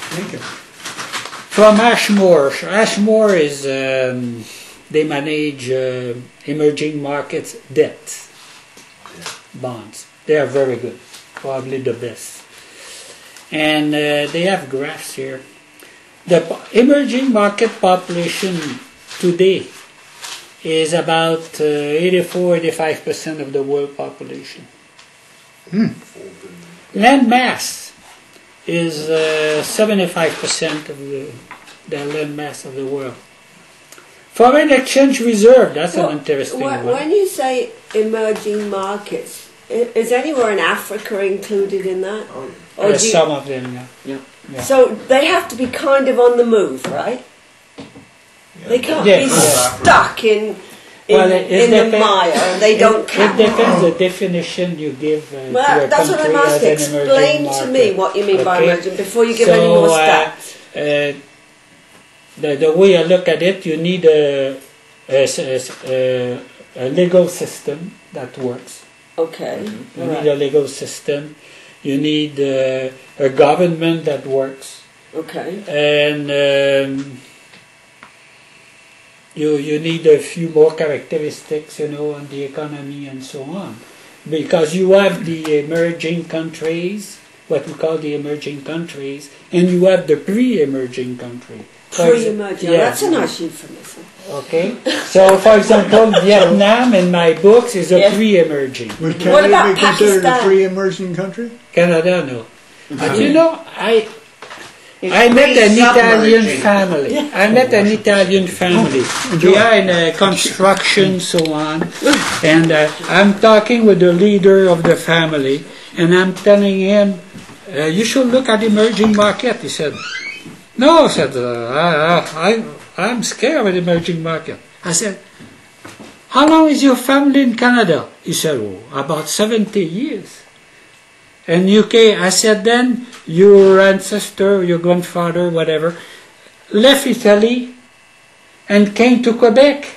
Thank you. From Ashmore. Ashmore is, they manage emerging markets debt bonds. They are very good, probably the best. And they have graphs here. The emerging market population today is about 84-85% of the world population. Land mass is 75% of the land mass of the world. Foreign exchange reserve, that's an interesting one. When you say emerging markets, is anywhere in Africa included in that? Or some of them, yeah. So they have to be kind of on the move, right? They can't be stuck in the mire. They don't count. It depends the definition you give to a that's what I'm asking. Explain to me what you mean by emerging before you give any more stats. The way I look at it, you need a legal system that works. Okay. You need a legal system. You need a government that works. Okay. And you need a few more characteristics, on the economy and so on. Because you have the emerging countries, what we call the emerging countries, and you have the pre-emerging country. Pre-emerging, that's a nice euphemism. Okay, so for example, Vietnam in my books is a pre-emerging. Would Canada be considered a pre-emerging country? Canada, no. But I met an Italian family. We are in a construction, so on. And I'm talking with the leader of the family, and I'm telling him, you should look at emerging market. He said, no, I said, I'm scared of the emerging market. I said, how long is your family in Canada? He said, about 70 years. In UK, I said, then your ancestor, your grandfather, whatever, left Italy and came to Quebec.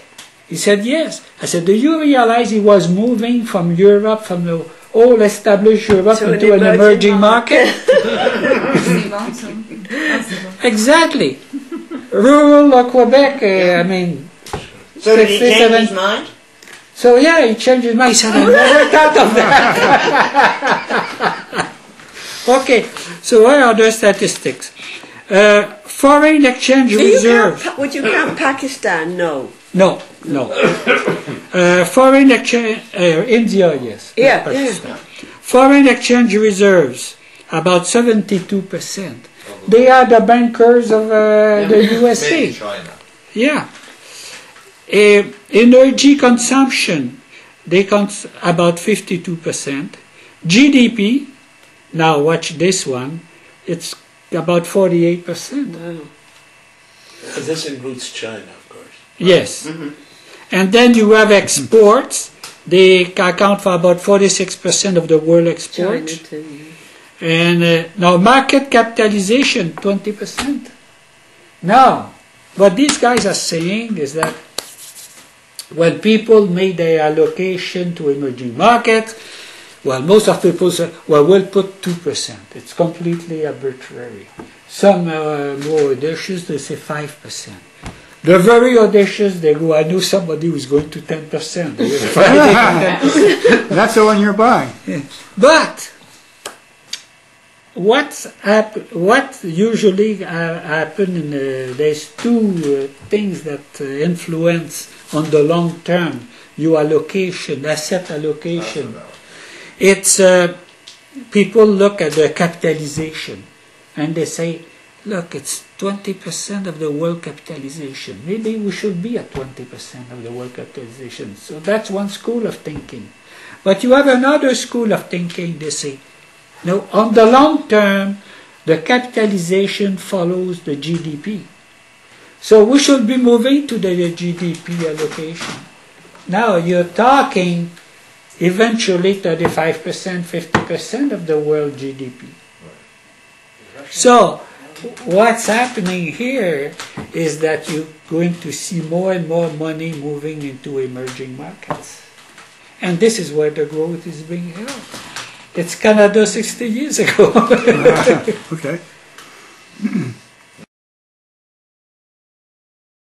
He said, yes. I said, do you realize he was moving from Europe, from the old established Europe into an emerging market? Exactly. Rural Quebec, I mean... So did he change his mind? So yeah, he changed his mind. He said, I never thought of that. Okay, so what are the statistics? Foreign exchange reserve. Would you count Pakistan? No. No. Foreign exchange, India, yes. Yeah. Foreign exchange reserves, about 72%. They are the bankers of the USA. China. Yeah. Energy consumption, they about 52%. GDP, now watch this one, it's about 48%. Wow. This includes China, of course. Yes. And then you have exports. They account for about 46% of the world exports. China too. And now market capitalization, 20%. Now, what these guys are saying is that when people made their allocation to emerging markets, well, most of the people say, well, we'll put 2%. It's completely arbitrary. Some more audacious, they say 5%. The very audacious, they go, I know somebody who's going to 10%. That's the one you're buying. Yeah. But what usually happens, there's two things that influence on the long term your allocation, asset allocation. It's people look at the capitalization and they say, look, it's 20% of the world capitalization. Maybe we should be at 20% of the world capitalization. So that's one school of thinking. But you have another school of thinking, they say, no, on the long term, the capitalization follows the GDP. So we should be moving to the GDP allocation. Now you're talking eventually 35%, 50% of the world GDP. So what's happening here is that you're going to see more and more money moving into emerging markets. And this is where the growth is being held. It's Canada 60 years ago. Okay.